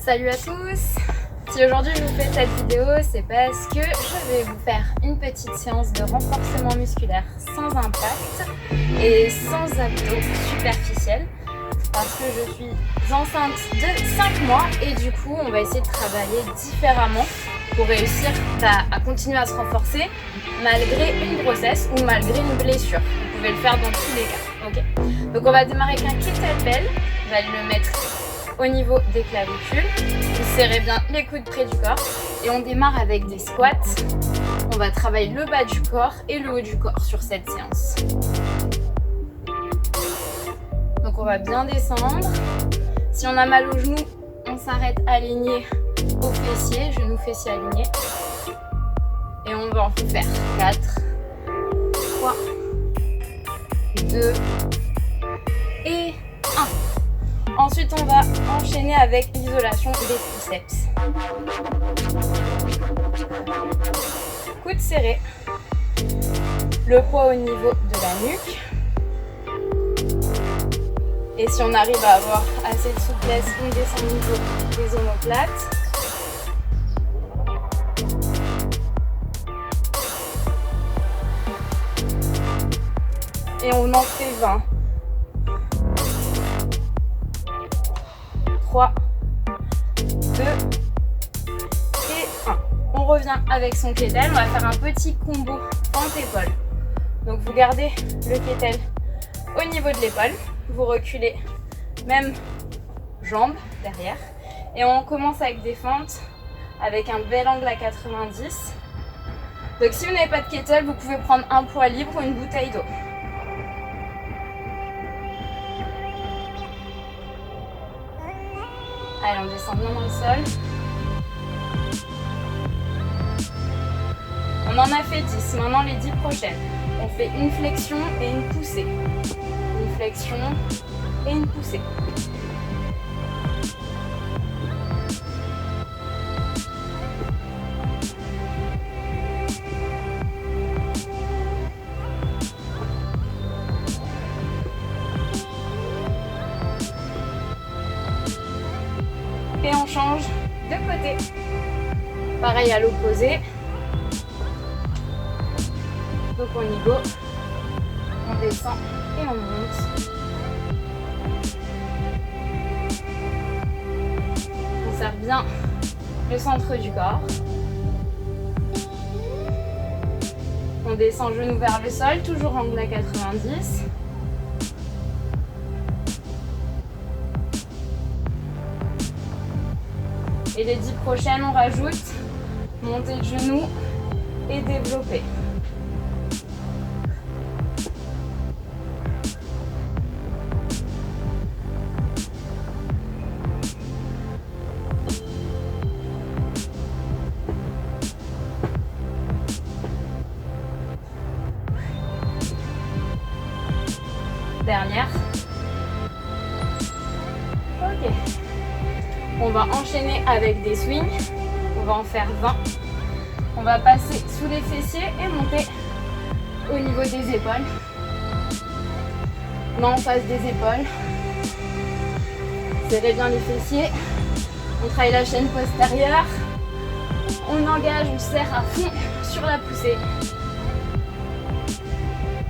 Salut à tous! Si aujourd'hui je vous fais cette vidéo, c'est parce que je vais vous faire une petite séance de renforcement musculaire sans impact et sans abdos superficiels parce que je suis enceinte de 5 mois et du coup on va essayer de travailler différemment pour réussir à continuer à se renforcer malgré une grossesse ou malgré une blessure. Vous pouvez le faire dans tous les cas, ok? Donc on va démarrer avec un kettlebell, vous allez le mettre au niveau des clavicules, vous serrez bien les coudes près du corps et on démarre avec des squats. On va travailler le bas du corps et le haut du corps sur cette séance. Donc on va bien descendre. Si on a mal au genou, on s'arrête aligné au fessier, genou fessier aligné. Et on va en faire 4, 3, 2 et 1. Ensuite, on va enchaîner avec l'isolation des triceps. Coudes serrés. Le poids au niveau de la nuque. Et si on arrive à avoir assez de souplesse, on descend au niveau des omoplates. Et on en fait 20. 3, 2 et 1. On revient avec son kettlebell. On va faire un petit combo pente-épaule. Donc vous gardez le kettlebell au niveau de l'épaule. Vous reculez même jambe derrière. Et on commence avec des fentes avec un bel angle à 90. Donc si vous n'avez pas de kettlebell, vous pouvez prendre un poids libre ou une bouteille d'eau. Allez, on descend bien dans le sol. On en a fait 10. Maintenant, les 10 prochaines. On fait une flexion et une poussée. Une flexion et une poussée. Et on change de côté. Pareil à l'opposé. Donc on y go. On descend et on monte. On serre bien le centre du corps. On descend genou vers le sol, toujours angle à 90. Et les 10 prochaines, on rajoute montée de genoux et développer. Dernière. Ok. On va enchaîner avec des swings. On va en faire 20. On va passer sous les fessiers et monter au niveau des épaules. Main en face des épaules. Serrez bien les fessiers. On travaille la chaîne postérieure. On engage, on serre à fond sur la poussée.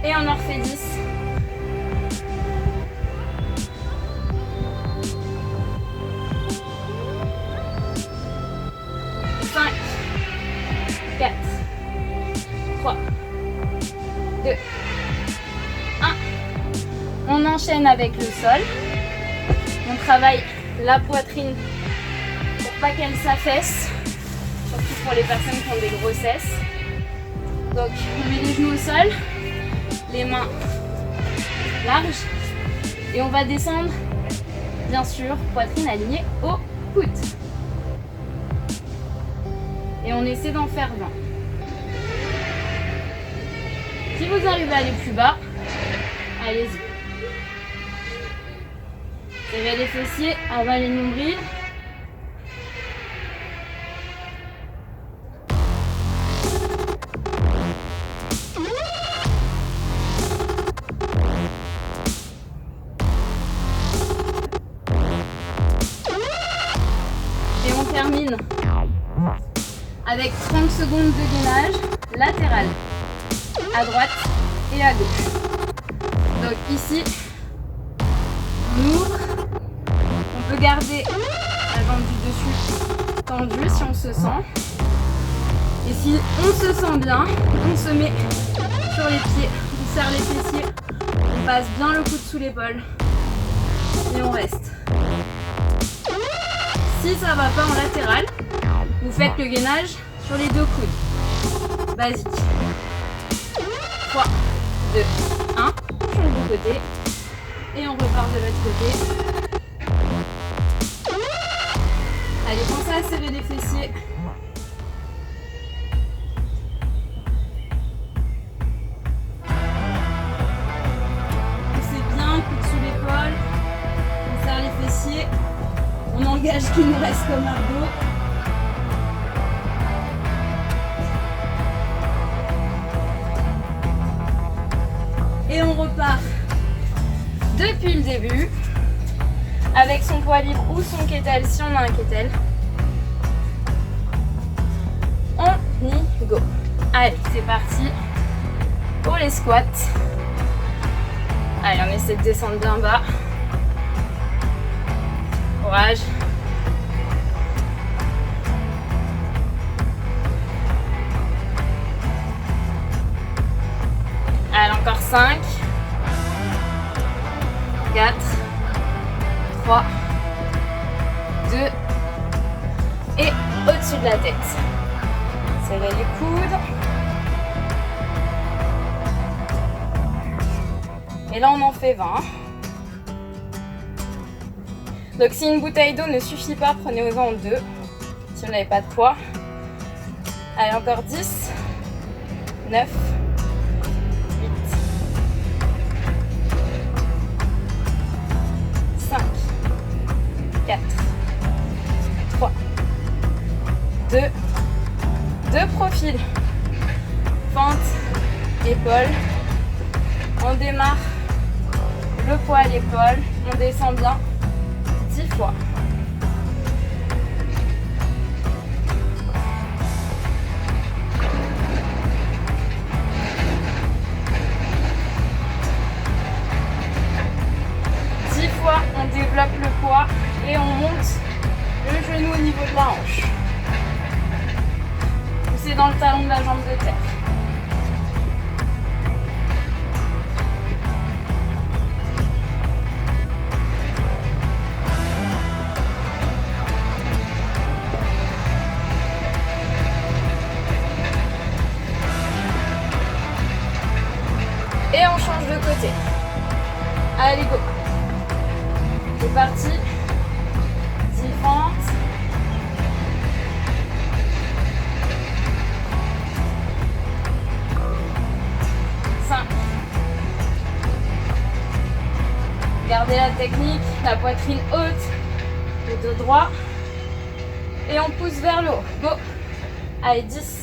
Et on en refait 10. 5, 4, 3, 2, 1. On enchaîne avec le sol. On travaille la poitrine pour pas qu'elle s'affaisse, surtout pour les personnes qui ont des grossesses. Donc on met les genoux au sol, les mains larges et on va descendre, bien sûr, poitrine alignée au coude. Et on essaie d'en faire 20. Si vous arrivez à aller plus bas, allez-y. Serrez les fessiers, avalez le nombril. termine avec 30 secondes de gainage latéral, à droite et à gauche. Donc ici, on ouvre, on peut garder la jambe du dessus tendue si on se sent. Et si on se sent bien, on se met sur les pieds, on serre les fessiers, on passe bien le coude sous l'épaule et on reste. Si ça ne va pas en latéral, vous faites le gainage sur les deux coudes. Basique. 3, 2, 1. Change de côté. Et on repart de l'autre côté. Allez, pensez à serrer les fessiers. Poussez bien, coude sous l'épaule. On serre les fessiers. On engage ce qui nous reste comme abdos. Et on repart depuis le début avec son poids libre ou son kettlebell si on a un kettlebell. On y go. Allez, c'est parti pour les squats. Allez, on essaie de descendre bien bas. Courage. Allez, encore 5, 4, 3, 2 et au-dessus de la tête. Serrez les coudes. Et là, on en fait 20. Donc si une bouteille d'eau ne suffit pas, prenez-en en 2. Si vous n'avez pas de poids. Allez, encore 10, 9, 8, 5, 4, 3, 2, 2 profils. Fente, épaule. On démarre le poids à l'épaule. On descend bien. 10 fois. On développe le poids et on monte le genou au niveau de la hanche. Poussez dans le talon de la jambe de terre. Et on change de côté. Allez, go. C'est parti. 10 fentes. Gardez la technique, la poitrine haute, le dos droit. Et on pousse vers le haut. Go. Allez, 10.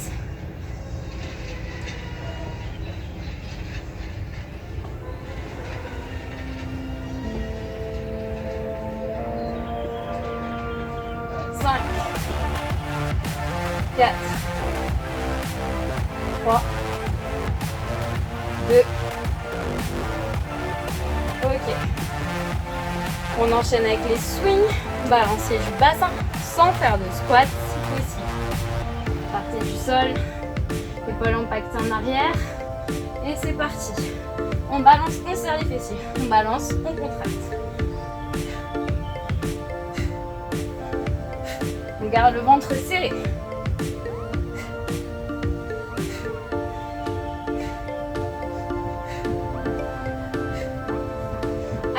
4, 3, 2, ok. On enchaîne avec les swings, balancier du bassin sans faire de squat si possible. Partez du sol, épaules impactées en arrière et c'est parti. On balance, on serre les fessiers, on balance, on contracte. On garde le ventre serré.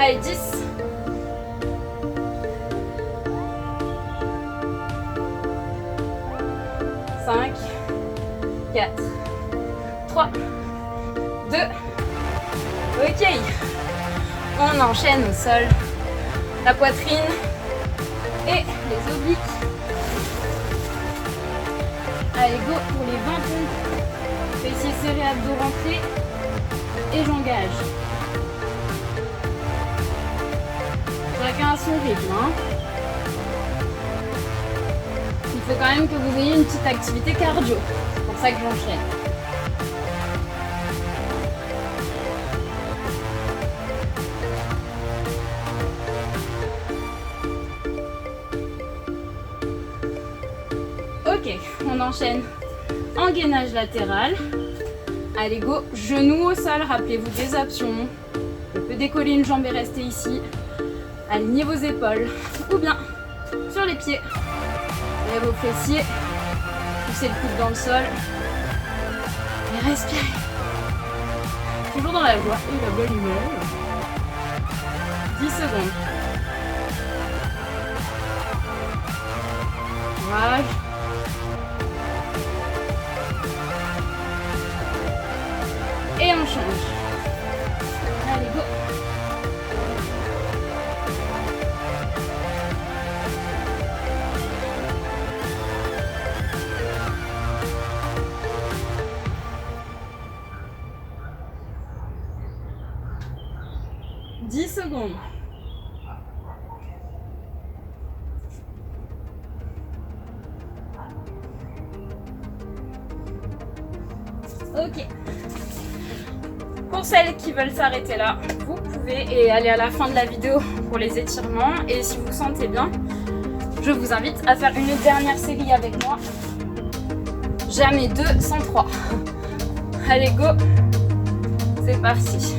Allez, 10. 5, 4, 3, 2. Ok. On enchaîne au sol. La poitrine et les obliques. Allez, go pour les 20 pompes. Fessiers serrés, abdos rentrés. Et j'engage. Chacun à son rythme. il faut quand même que vous ayez une petite activité cardio. C'est pour ça que j'enchaîne. Ok, on enchaîne en gainage latéral. Allez, go, genoux au sol, rappelez-vous des options. On peut décoller une jambe et rester ici. Alignez vos épaules, ou bien sur les pieds. Levez vos fessiers, poussez le coude dans le sol. Et respirez. Toujours dans la joie et la bonne humeur. 10 secondes. Courage. Et on change. Allez, go. Secondes. Ok. Pour celles qui veulent s'arrêter là, vous pouvez et aller à la fin de la vidéo pour les étirements. Et si vous vous sentez bien, je vous invite à faire une dernière série avec moi. Jamais 2 sans 3. Allez, go. C'est parti.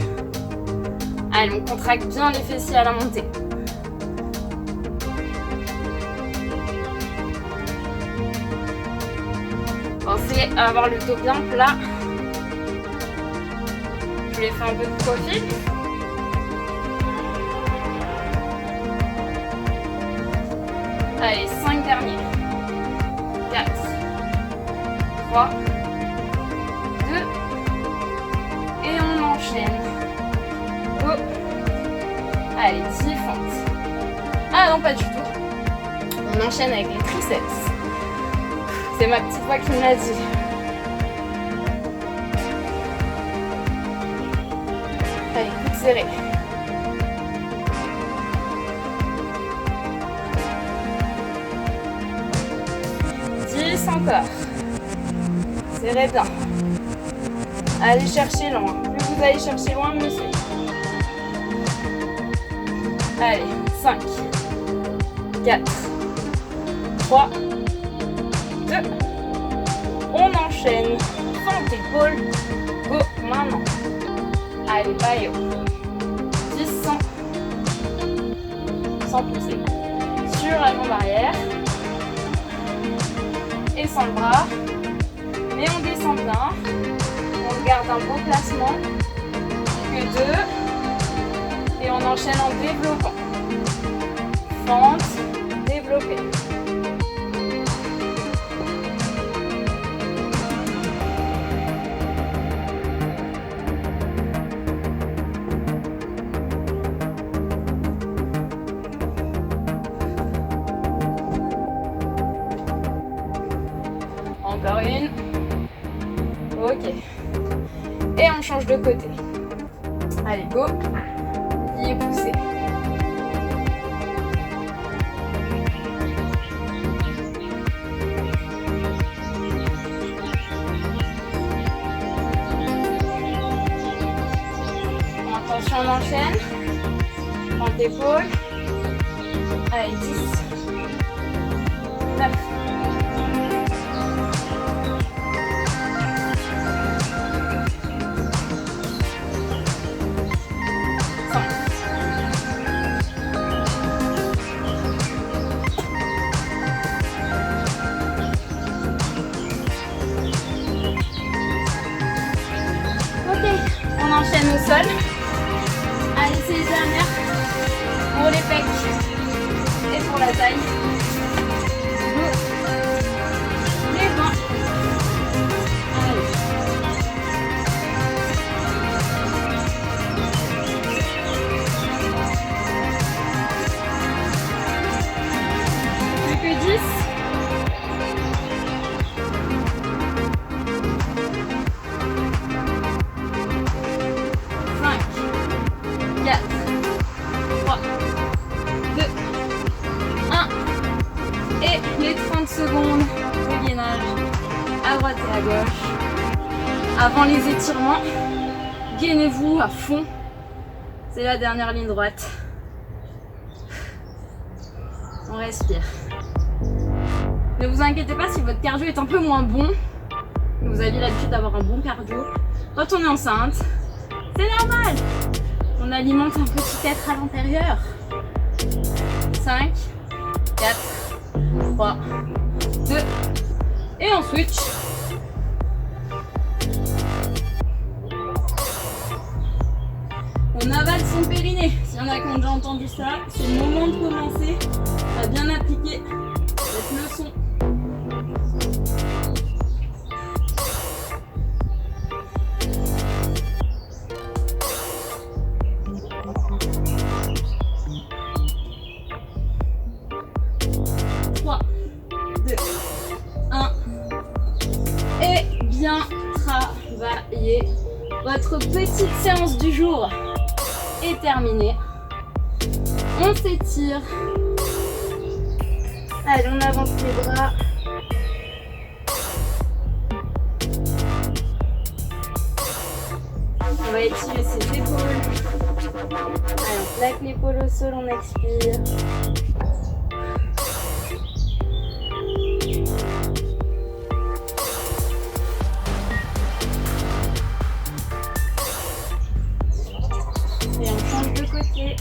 Allez, on contracte bien les fessiers à la montée. Pensez à avoir le dos bien plat. Je lui ai fait un peu de profil. Allez, 5 derniers. 4, 3, 2, et on enchaîne. Go. Allez, 10 fentes. Ah non, pas du tout. On enchaîne avec les triceps. C'est ma petite voix qui me l'a dit. Allez, coude serré. 10 encore. Serrez bien. Allez chercher loin. Plus vous allez chercher loin, mieux c'est. Allez, 5, 4, 3, 2. On enchaîne. Fente épaule. Go maintenant. Allez, bye. 10 sans pousser. Sur la jambe arrière. Et sans le bras. Mais on descend bien. On garde un bon placement. Que 2. Et on enchaîne en développant. Fente, développer. Encore une. Ok. Et on change de côté. Allez, go. Plié, poussé. Attention, on enchaîne. Prends d'épaule. Allez, 10. 9. 5. Ok, on enchaîne au sol. Allez, c'est les dernières pour les pecs et pour la taille. Les mains. Allez. Plus que 10. 5, 4, 3, 2, 1. Avant les étirements, gainez-vous à fond. C'est la dernière ligne droite. On respire. Ne vous inquiétez pas si votre cardio est un peu moins bon. Vous avez l'habitude d'avoir un bon cardio. Quand on est enceinte, c'est normal. On alimente un petit être à l'intérieur. 5, 4, 3, 2, et on switch. On avale son périnée. S'il y en a qui ont déjà entendu ça, c'est le moment de commencer à bien appliquer cette leçon. Travaillez. Votre petite séance du jour est terminée. On s'étire. Allez, on avance les bras. On va étirer ses épaules. Allez, on plaque l'épaule au sol, on expire. Et on change de côté.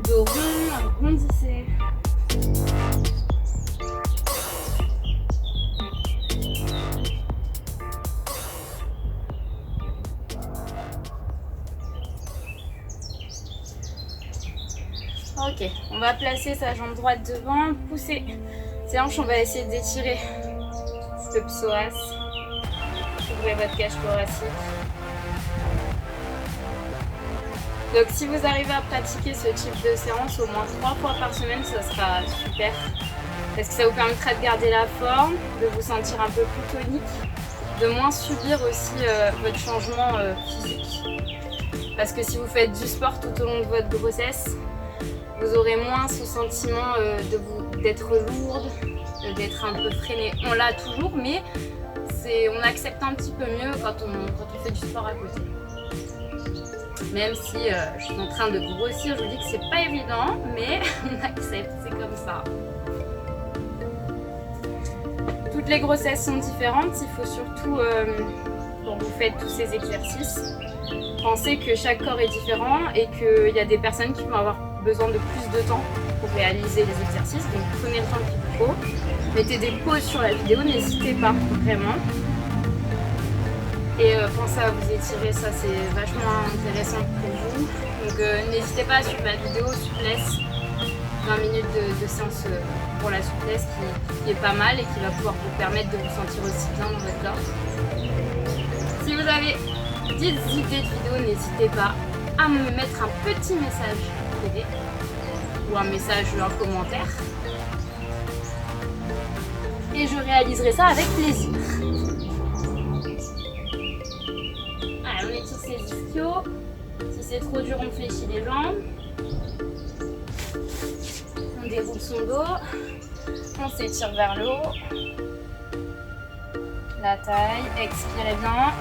Dos rond, arrondissez. Ok, on va placer sa jambe droite devant, pousser ses hanches, on va essayer d'étirer le psoas. Ouvrez votre cage thoracique. Donc si vous arrivez à pratiquer ce type de séance au moins 3 fois par semaine, ça sera super. Parce que ça vous permettra de garder la forme, de vous sentir un peu plus tonique, de moins subir aussi votre changement physique. Parce que si vous faites du sport tout au long de votre grossesse, vous aurez moins ce sentiment d'être lourde, d'être un peu freinée. On l'a toujours, mais on accepte un petit peu mieux quand on fait du sport à côté. Même si je suis en train de grossir, je vous dis que c'est pas évident, mais on accepte, c'est comme ça. Toutes les grossesses sont différentes, il faut surtout, quand vous faites tous ces exercices, penser que chaque corps est différent et qu'il y a des personnes qui vont avoir besoin de plus de temps pour réaliser les exercices, donc prenez le temps qu'il vous faut. Mettez des pauses sur la vidéo, n'hésitez pas vraiment. Et pensez à vous étirer, ça c'est vachement intéressant pour vous. Donc n'hésitez pas à suivre ma vidéo souplesse, 20 minutes de séance pour la souplesse qui est pas mal et qui va pouvoir vous permettre de vous sentir aussi bien dans votre corps. Si vous avez des idées de vidéos, n'hésitez pas à me mettre un petit message privé ou un message, un commentaire. Et je réaliserai ça avec plaisir. Allez, on étire ses ischios. Si c'est trop dur, on fléchit les jambes. On déroule son dos. On s'étire vers le haut. La taille. Expirez bien.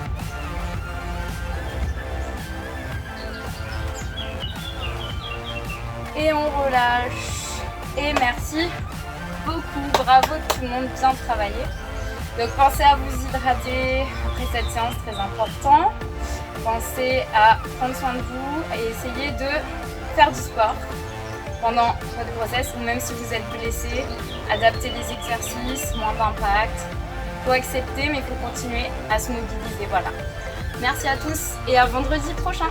Et on relâche. Et merci beaucoup. Bravo tout le monde, bien travaillé. Donc pensez à vous hydrater après cette séance, très important. Pensez à prendre soin de vous et essayez de faire du sport pendant votre grossesse ou même si vous êtes blessé. Adapter les exercices, moins d'impact. Il faut accepter mais il faut continuer à se mobiliser. Voilà. Merci à tous et à vendredi prochain.